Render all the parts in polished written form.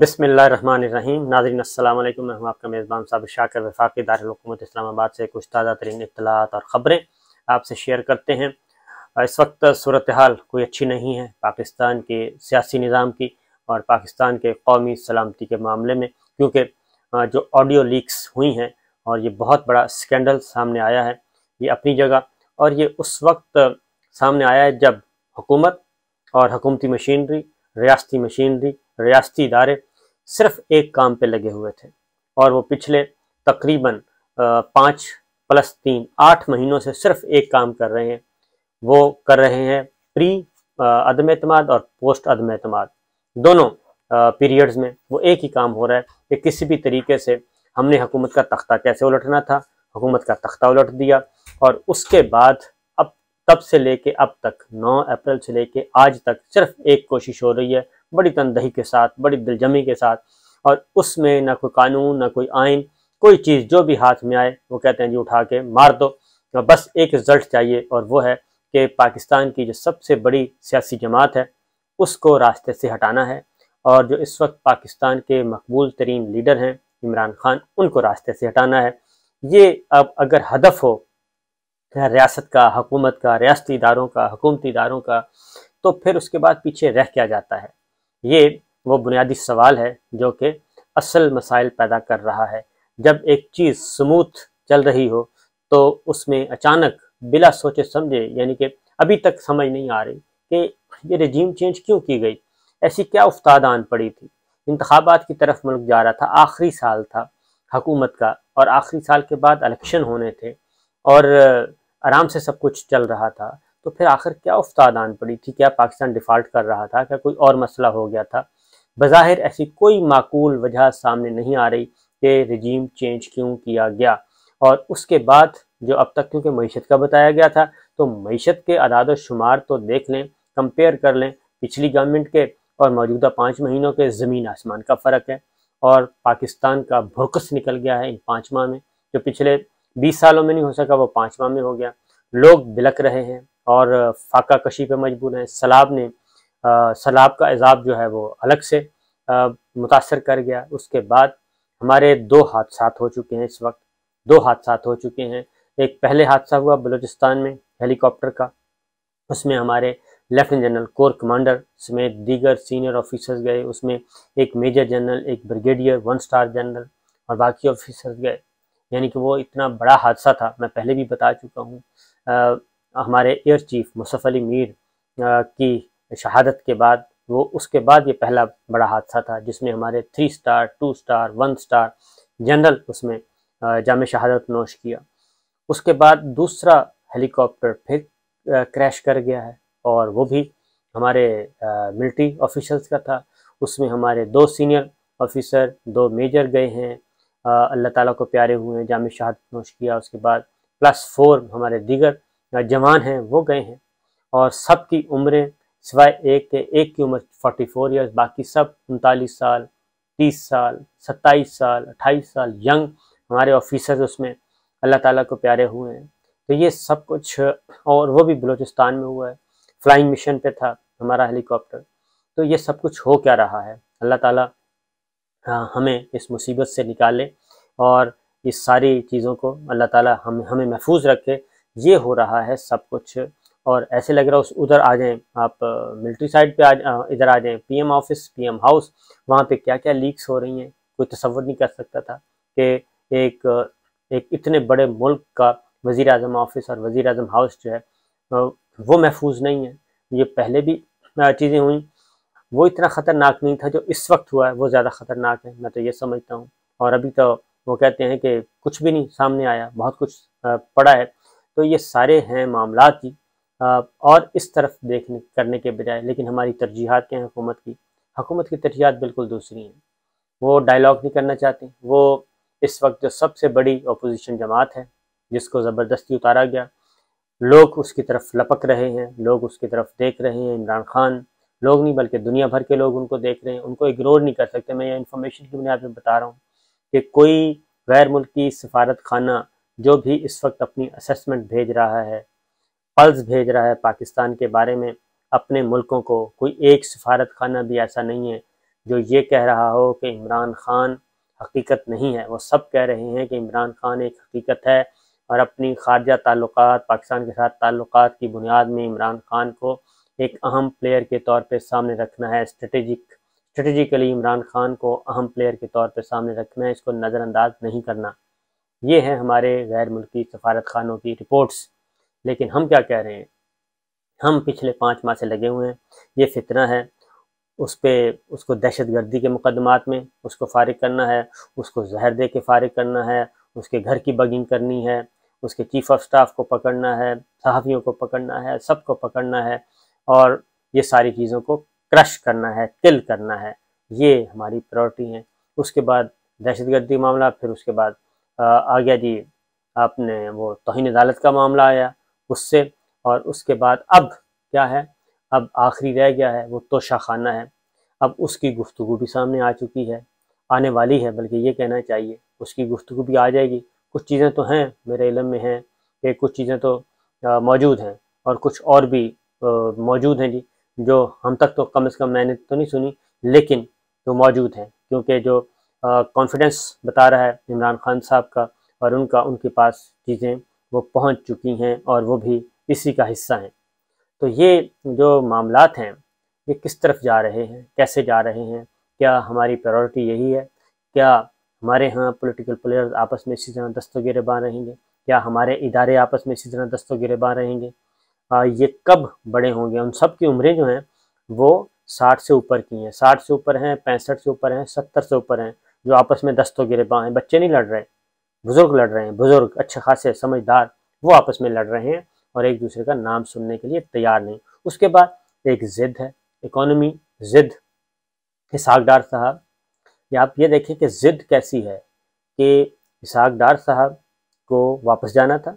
بسم اللہ الرحمن الرحیم۔ ناظرین السلام علیکم، میں ہوں آپ کا میزبان صابر شاکر، وفاقی دارالحکومت اسلام آباد سے کچھ تازہ ترین اطلاعات اور خبریں آپ سے شیئر کرتے ہیں۔ اس وقت صورتحال کوئی اچھی نہیں ہے پاکستان کے سیاسی نظام کی اور پاکستان کے قومی سلامتی کے معاملے میں، کیونکہ جو آڈیو لیکس ہوئی ہیں اور یہ بہت بڑا سکینڈل سامنے آیا ہے، یہ اپنی جگہ، اور یہ اس وقت سامنے آیا ہے جب حکومت اور حکومتی مشینری، ریاستی مشینری، ریاستی ادارے صرف ایک کام پہ لگے ہوئے تھے، اور وہ پچھلے تقریباً 5 + 3 8 مہینوں سے صرف ایک کام کر رہے ہیں۔ وہ کر رہے ہیں پری عدم اعتماد اور پوسٹ عدم اعتماد، دونوں پیریڈز میں وہ ایک ہی کام ہو رہا ہے کہ کسی بھی طریقے سے ہم نے حکومت کا تختہ کیسے الٹنا تھا، حکومت کا تختہ الٹ دیا، اور اس کے بعد اب تب سے لے کے اب تک 9 اپریل سے لے کے آج تک صرف ایک کوشش ہو رہی ہے، بڑی تندہی کے ساتھ، بڑی دلجمی کے ساتھ، اور اس میں نہ کوئی قانون، نہ کوئی آئین، کوئی چیز جو بھی ہاتھ میں آئے وہ کہتے ہیں جی اٹھا کے مار دو، بس ایک رزلٹ چاہیے، اور وہ ہے کہ پاکستان کی جو سب سے بڑی سیاسی جماعت ہے اس کو راستے سے ہٹانا ہے، اور جو اس وقت پاکستان کے مقبول ترین لیڈر ہیں عمران خان، ان کو راستے سے ہٹانا ہے۔ یہ اب اگر ہدف ہو ریاست کا، حکومت کا، ریاستی اداروں کا، حکومتی اداروں کا، تو پھر اس کے بعد پیچھے رہ کیا جاتا ہے؟ یہ وہ بنیادی سوال ہے جو کہ اصل مسائل پیدا کر رہا ہے۔ جب ایک چیز سموتھ چل رہی ہو تو اس میں اچانک بلا سوچے سمجھے، یعنی کہ ابھی تک سمجھ نہیں آ رہی کہ یہ رجیم چینج کیوں کی گئی، ایسی کیا افتاد آن پڑی تھی۔ انتخابات کی طرف ملک جا رہا تھا، آخری سال تھا حکومت کا، اور آخری سال کے بعد الیکشن ہونے تھے، اور آرام سے سب کچھ چل رہا تھا، تو پھر آخر کیا افتاد آن پڑی تھی؟ کیا پاکستان ڈیفالٹ کر رہا تھا؟ کیا کوئی اور مسئلہ ہو گیا تھا؟ بظاہر ایسی کوئی معقول وجہ سامنے نہیں آ رہی کہ رجیم چینج کیوں کیا گیا۔ اور اس کے بعد جو اب تک، کیونکہ معیشت کا بتایا گیا تھا، تو معیشت کے اعداد و شمار تو دیکھ لیں، کمپیئر کر لیں پچھلی گورنمنٹ کے اور موجودہ 5 مہینوں کے، زمین آسمان کا فرق ہے، اور پاکستان کا بھرکس نکل گیا ہے ان 5 ماہ میں، جو پچھلے 20 سالوں میں نہیں ہو سکا وہ 5 ماہ میں ہو گیا۔ لوگ بلک رہے ہیں اور فاقہ کشی پہ مجبور ہیں۔ سیلاب کا عذاب جو ہے وہ الگ سے متاثر کر گیا۔ اس کے بعد ہمارے 2 حادثات ہو چکے ہیں، اس وقت 2 حادثات ہو چکے ہیں۔ ایک پہلے حادثہ ہوا بلوچستان میں ہیلی کاپٹر کا، اس میں ہمارے لیفٹیننٹ جنرل کور کمانڈر سمیت دیگر سینئر آفیسرز گئے، اس میں ایک میجر جنرل، ایک بریگیڈیئر، 1 اسٹار جنرل، اور باقی آفیسرز گئے، یعنی کہ وہ اتنا بڑا حادثہ تھا۔ میں پہلے بھی بتا چکا ہوں، ہمارے ایئر چیف مصطفی علی میر کی شہادت کے بعد، وہ اس کے بعد یہ پہلا بڑا حادثہ تھا جس میں ہمارے 3 اسٹار، 2 اسٹار، 1 اسٹار جنرل اس میں جام شہادت نوش کیا۔ اس کے بعد دوسرا ہیلی کاپٹر پھر کریش کر گیا ہے، اور وہ بھی ہمارے ملٹری آفیشلز کا تھا۔ اس میں ہمارے 2 سینئر آفیسر، 2 میجر گئے ہیں، اللہ تعالیٰ کو پیارے ہوئے ہیں، جام شہادت نوش کیا۔ اس کے بعد +4 ہمارے دیگر جوان ہیں وہ گئے ہیں، اور سب کی عمریں سوائے ایک کی عمر 44 ایئرز، باقی سب 39 سال، 30 سال، 27 سال، 28 سال ینگ ہمارے آفیسرز اس میں اللہ تعالیٰ کو پیارے ہوئے ہیں۔ تو یہ سب کچھ، اور وہ بھی بلوچستان میں ہوا ہے، فلائنگ مشن پہ تھا ہمارا ہیلی کاپٹر۔ تو یہ سب کچھ ہو کیا رہا ہے؟ اللہ تعالیٰ ہمیں اس مصیبت سے نکالے، اور اس ساری چیزوں کو اللہ تعالیٰ ہمیں محفوظ رکھے۔ یہ ہو رہا ہے سب کچھ، اور ایسے لگ رہا ہے ادھر آ جائیں آپ، ملٹری سائڈ پہ ادھر آ جائیں، P M office, P M house, وہاں پہ کیا کیا لیکس ہو رہی ہیں، کوئی تصور نہیں کر سکتا تھا کہ ایک اتنے بڑے ملک کا وزیر اعظم آفس اور وزیر اعظم ہاؤس جو ہے وہ محفوظ نہیں ہے۔ یہ پہلے بھی چیزیں ہوئیں، وہ اتنا خطرناک نہیں تھا، جو اس وقت ہوا ہے وہ زیادہ خطرناک ہے، میں تو یہ سمجھتا ہوں۔ اور ابھی تو وہ کہتے ہیں کہ کچھ بھی نہیں سامنے آیا، بہت کچھ پڑا ہے۔ تو یہ سارے ہیں معاملات ہی، اور اس طرف کرنے کے بجائے، لیکن ہماری ترجیحات کیا ہیں حکومت کی ترجیحات بالکل دوسری ہیں۔ وہ ڈائلاگ نہیں کرنا چاہتے، وہ اس وقت جو سب سے بڑی اپوزیشن جماعت ہے جس کو زبردستی اتارا گیا، لوگ اس کی طرف لپک رہے ہیں، لوگ اس کی طرف دیکھ رہے ہیں۔ عمران خان لوگ نہیں بلکہ دنیا بھر کے لوگ ان کو دیکھ رہے ہیں، ان کو اگنور نہیں کر سکتے۔ میں یہ انفارمیشن کی بنیاد پہ بتا رہا ہوں کہ کوئی غیر ملکی سفارت خانہ جو بھی اس وقت اپنی اسسمنٹ بھیج رہا ہے، پلز بھیج رہا ہے پاکستان کے بارے میں اپنے ملکوں کو، کوئی ایک سفارت خانہ بھی ایسا نہیں ہے جو یہ کہہ رہا ہو کہ عمران خان حقیقت نہیں ہے، وہ سب کہہ رہے ہیں کہ عمران خان ایک حقیقت ہے، اور اپنی خارجہ تعلقات، پاکستان کے ساتھ تعلقات کی بنیاد میں عمران خان کو ایک اہم پلیئر کے طور پہ سامنے رکھنا ہے، اسٹریٹجیکلی عمران خان کو اہم پلیئر کے طور پہ سامنے رکھنا ہے، اس کو نظر انداز نہیں کرنا۔ یہ ہیں ہمارے غیر ملکی سفارت خانوں کی رپورٹس۔ لیکن ہم کیا کہہ رہے ہیں؟ ہم پچھلے 5 ماہ سے لگے ہوئے ہیں، یہ فتنہ ہے، اس کو دہشت گردی کے مقدمات میں اس کو فارغ کرنا ہے، اس کو زہر دے کے فارغ کرنا ہے، اس کے گھر کی بگنگ کرنی ہے، اس کے چیف آف سٹاف کو پکڑنا ہے، صحافیوں کو پکڑنا ہے، سب کو پکڑنا ہے، اور یہ ساری چیزوں کو کرش کرنا ہے، کل کرنا ہے۔ یہ ہماری پرائورٹی ہیں۔ اس کے بعد دہشت گردی معاملہ، پھر اس کے بعد آ گیا جی آپ نے وہ توہین عدالت کا معاملہ آیا اس سے، اور اس کے بعد اب کیا ہے؟ اب آخری رہ گیا ہے وہ توشہ خانہ ہے۔ اب اس کی گفتگو بھی سامنے آ چکی ہے، آنے والی ہے، بلکہ یہ کہنا چاہیے اس کی گفتگو بھی آ جائے گی۔ کچھ چیزیں تو ہیں، میرے علم میں ہیں کہ کچھ چیزیں تو موجود ہیں، اور کچھ اور بھی موجود ہیں جی، جو ہم تک تو کم از کم میں نے تو نہیں سنی، لیکن جو موجود ہیں، کیونکہ جو کانفیڈنس بتا رہا ہے عمران خان صاحب کا، اور ان کے پاس چیزیں وہ پہنچ چکی ہیں، اور وہ بھی اسی کا حصہ ہیں۔ تو یہ جو معاملات ہیں یہ کس طرف جا رہے ہیں، کیسے جا رہے ہیں؟ کیا ہماری پرائورٹی یہی ہے؟ کیا ہمارے ہاں پولیٹیکل پلیئرز آپس میں اسی طرح دست و گریباں رہیں گے؟ کیا ہمارے ادارے آپس میں اسی طرح دست و گریباں رہیں گے؟ یہ کب بڑے ہوں گے؟ ان سب کی عمریں جو ہیں وہ 60 سے اوپر کی ہیں، 60 سے اوپر ہیں، 65 سے اوپر ہیں، 70 سے اوپر ہیں، جو آپس میں دست و گریباں ہیں۔ بچے نہیں لڑ رہے، بزرگ لڑ رہے ہیں، بزرگ اچھے خاصے سمجھدار، وہ آپس میں لڑ رہے ہیں، اور ایک دوسرے کا نام سننے کے لیے تیار نہیں۔ اس کے بعد ایک ضد ہے، اکانومی ضد۔ اسحاق ڈار صاحب، یا آپ یہ دیکھیں کہ ضد کیسی ہے کہ اسحاق ڈار صاحب کو واپس جانا تھا،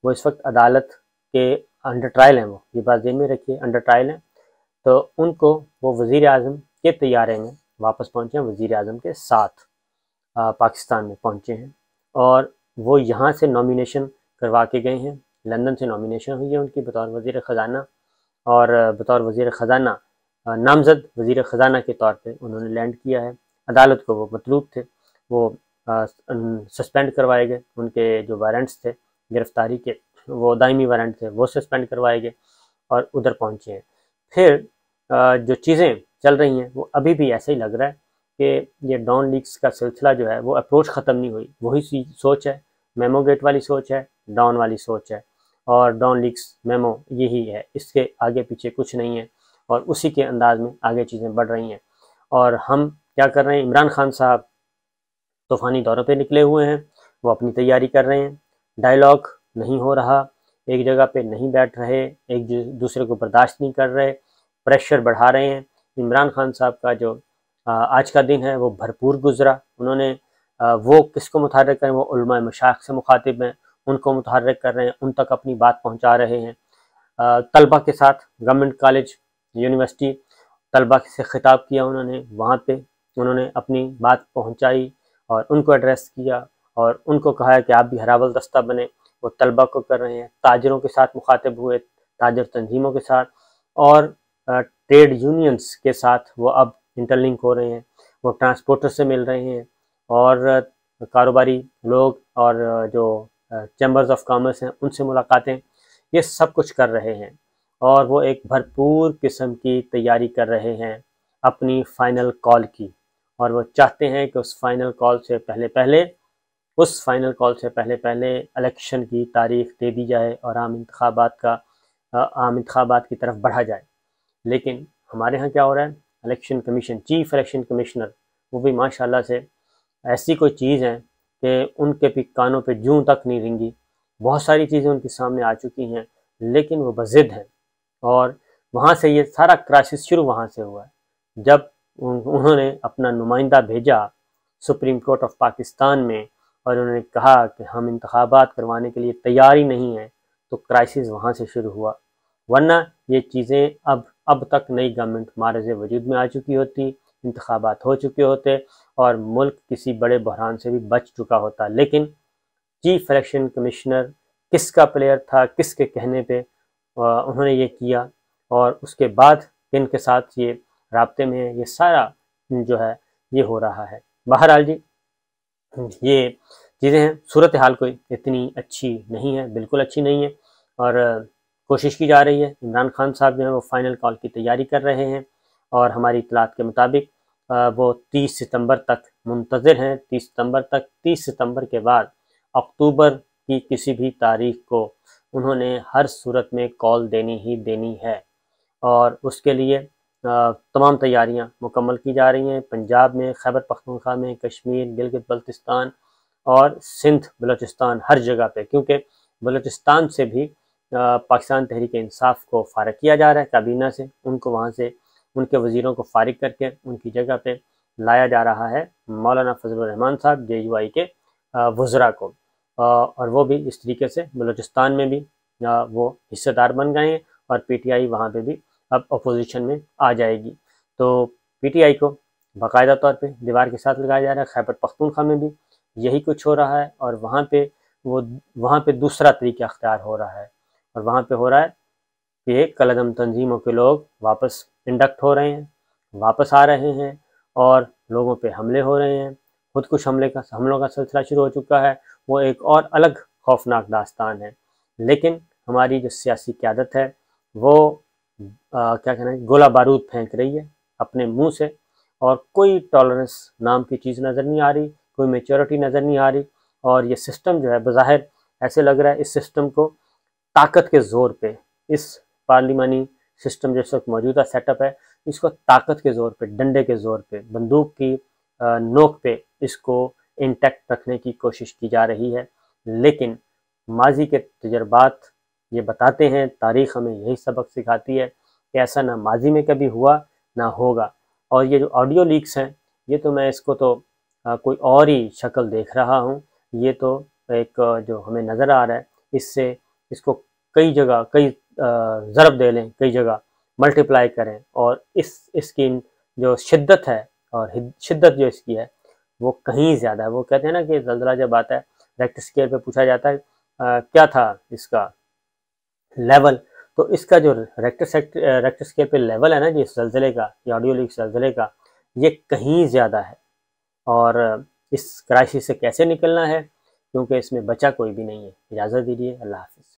وہ اس وقت عدالت کے انڈر ٹرائل ہیں، وہ یہ بات ذہن میں رکھیے، انڈر ٹرائل ہیں، تو ان کو وہ وزیر اعظم کے طیارے میں واپس پہنچے ہیں، وزیر اعظم کے ساتھ پاکستان میں پہنچے ہیں، اور وہ یہاں سے نامینیشن کروا کے گئے ہیں، لندن سے نامینیشن ہوئی ہے ان کی بطور وزیر خزانہ، اور بطور وزیر خزانہ نامزد وزیر خزانہ کے طور پہ انہوں نے لینڈ کیا ہے۔ عدالت کو وہ مطلوب تھے، وہ سسپینڈ کروائے گئے، ان کے جو وارنٹس تھے گرفتاری کے، وہ دائمی وارنٹ تھے، وہ سسپینڈ کروائے گئے، اور ادھر پہنچے ہیں۔ پھر جو چیزیں چل رہی ہیں وہ ابھی بھی ایسا ہی لگ رہا ہے کہ یہ ڈان لیکس کا سلسلہ جو ہے وہ اپروچ ختم نہیں ہوئی، وہی سوچ ہے، میمو گیٹ والی سوچ ہے، ڈان والی سوچ ہے، اور ڈان لیکس میمو یہی ہے، اس کے آگے پیچھے کچھ نہیں ہے، اور اسی کے انداز میں آگے چیزیں بڑھ رہی ہیں۔ اور ہم کیا کر رہے ہیں؟ عمران خان صاحب طوفانی دوروں پہ نکلے ہوئے ہیں، وہ اپنی تیاری کر رہے ہیں، ڈائلاگ نہیں ہو رہا، ایک جگہ پہ نہیں بیٹھ رہے، ایک دوسرے کو برداشت نہیں کر رہے، پریشر بڑھا رہے ہیں۔ عمران خان صاحب کا جو آج کا دن ہے وہ بھرپور گزرا، انہوں نے وہ کس کو متحرک کریں؟ وہ علماء مشائخ سے مخاطب ہیں، ان کو متحرک کر رہے ہیں، ان تک اپنی بات پہنچا رہے ہیں۔ طلبہ کے ساتھ گورنمنٹ کالج یونیورسٹی طلبہ سے خطاب کیا انہوں نے، وہاں پہ انہوں نے اپنی بات پہنچائی اور ان کو ایڈریس کیا، اور ان کو کہا ہے کہ آپ بھی ہراول دستہ بنیں، وہ طلبہ کو کر رہے ہیں۔ تاجروں کے ساتھ مخاطب ہوئے، تاجر تنظیموں کے ساتھ، اور ٹریڈ یونینز کے ساتھ وہ اب انٹر لنک ہو رہے ہیں، وہ ٹرانسپورٹر سے مل رہے ہیں، اور کاروباری لوگ اور جو چیمبرز آف کامرس ہیں ان سے ملاقاتیں، یہ سب کچھ کر رہے ہیں، اور وہ ایک بھرپور قسم کی تیاری کر رہے ہیں اپنی فائنل کال کی، اور وہ چاہتے ہیں کہ اس فائنل کال سے پہلے الیکشن کی تاریخ دے دی جائے، اور عام انتخابات کی طرف بڑھا جائے۔ لیکن ہمارے ہاں کیا ہو رہا ہے؟ Election commission, chief election commissioner, وہ بھی ماشاءاللہ سے ایسی کوئی چیز ہے کہ ان کے بھی کانوں پہ جوں تک نہیں رنگی، بہت ساری چیزیں ان کے سامنے آ چکی ہیں، لیکن وہ بضد ہیں، اور وہاں سے یہ سارا کرائسس شروع وہاں سے ہوا ہے، جب انہوں نے اپنا نمائندہ بھیجا سپریم کورٹ آف پاکستان میں، اور انہوں نے کہا کہ ہم انتخابات کروانے کے لیے تیار ہی نہیں ہیں، تو کرائسس وہاں سے شروع ہوا، ورنہ یہ چیزیں اب تک نئی گورنمنٹ معرض وجود میں آ چکی ہوتی، انتخابات ہو چکے ہوتے، اور ملک کسی بڑے بحران سے بھی بچ چکا ہوتا۔ لیکن چیف الیکشن کمشنر کس کا پلیئر تھا، کس کے کہنے پہ انہوں نے یہ کیا، اور اس کے بعد کن کے ساتھ یہ رابطے میں ہے، یہ سارا جو ہے یہ ہو رہا ہے۔ بہرحال جی یہ چیزیں ہیں، صورتحال کوئی اتنی اچھی نہیں ہے، بالکل اچھی نہیں ہے، اور کوشش کی جا رہی ہے۔ عمران خان صاحب جو ہیں وہ فائنل کال کی تیاری کر رہے ہیں، اور ہماری اطلاعات کے مطابق وہ 30 ستمبر تک منتظر ہیں۔ 30 ستمبر تک، 30 ستمبر کے بعد اکتوبر کی کسی بھی تاریخ کو انہوں نے ہر صورت میں کال دینی ہی دینی ہے، اور اس کے لیے تمام تیاریاں مکمل کی جا رہی ہیں۔ پنجاب میں، خیبر پختونخوا میں، کشمیر، گلگت بلتستان اور سندھ بلوچستان، ہر جگہ پہ، کیونکہ بلوچستان سے بھی پاکستان تحریک انصاف کو فارغ کیا جا رہا ہے کابینہ سے، ان کو وہاں سے ان کے وزیروں کو فارغ کر کے ان کی جگہ پہ لایا جا رہا ہے مولانا فضل الرحمان صاحب JUI کے وزراء کو، اور وہ بھی اس طریقے سے بلوچستان میں بھی وہ حصہ دار بن گئے ہیں، اور PTI وہاں پہ بھی اب اپوزیشن میں آ جائے گی۔ تو PTI کو باقاعدہ طور پہ دیوار کے ساتھ لگایا جا رہا ہے۔ خیبر پختونخوا میں بھی یہی کچھ ہو رہا ہے، اور وہاں پہ دوسرا طریقہ اختیار ہو رہا ہے، اور وہاں پہ ہو رہا ہے کہ کالعدم تنظیموں کے لوگ واپس انڈکٹ ہو رہے ہیں، واپس آ رہے ہیں، اور لوگوں پہ حملے ہو رہے ہیں۔ خود کش حملوں کا سلسلہ شروع ہو چکا ہے، وہ ایک اور الگ خوفناک داستان ہے۔ لیکن ہماری جو سیاسی قیادت ہے وہ کیا کہنا ہے، گولہ بارود پھینک رہی ہے اپنے منہ سے، اور کوئی ٹالرنس نام کی چیز نظر نہیں آ رہی، کوئی میچورٹی نظر نہیں آ رہی، اور یہ سسٹم جو ہے بظاہر ایسے لگ رہا ہے اس سسٹم کو طاقت کے زور پہ، اس پارلیمانی سسٹم جو اس وقت موجودہ سیٹ اپ ہے، اس کو طاقت کے زور پہ، ڈنڈے کے زور پہ، بندوق کی نوک پہ اس کو انٹیکٹ رکھنے کی کوشش کی جا رہی ہے۔ لیکن ماضی کے تجربات یہ بتاتے ہیں، تاریخ ہمیں یہی سبق سکھاتی ہے کہ ایسا نہ ماضی میں کبھی ہوا نہ ہوگا۔ اور یہ جو آڈیو لیکس ہیں، یہ تو میں اس کو تو کوئی اور ہی شکل دیکھ رہا ہوں۔ یہ تو ایک جو ہمیں نظر آ رہا ہے، اس کو کئی جگہ کئی ضرب دے لیں، کئی جگہ ملٹیپلائی کریں، اور اس کی جو شدت ہے، اور شدت جو اس کی ہے وہ کہیں زیادہ ہے۔ وہ کہتے ہیں نا کہ زلزلہ جب آتا ہے، ریکٹر اسکیل پہ پوچھا جاتا ہے کیا تھا اس کا لیول، تو اس کا جو ریکٹر اسکیل پہ لیول ہے نا جی اس زلزلے کا، یا آڈیو لیک زلزلے کا، یہ کہیں زیادہ ہے۔ اور اس کرائسس سے کیسے نکلنا ہے، کیونکہ اس میں بچا کوئی بھی نہیں ہے۔ اجازت دیجیے، اللہ حافظ۔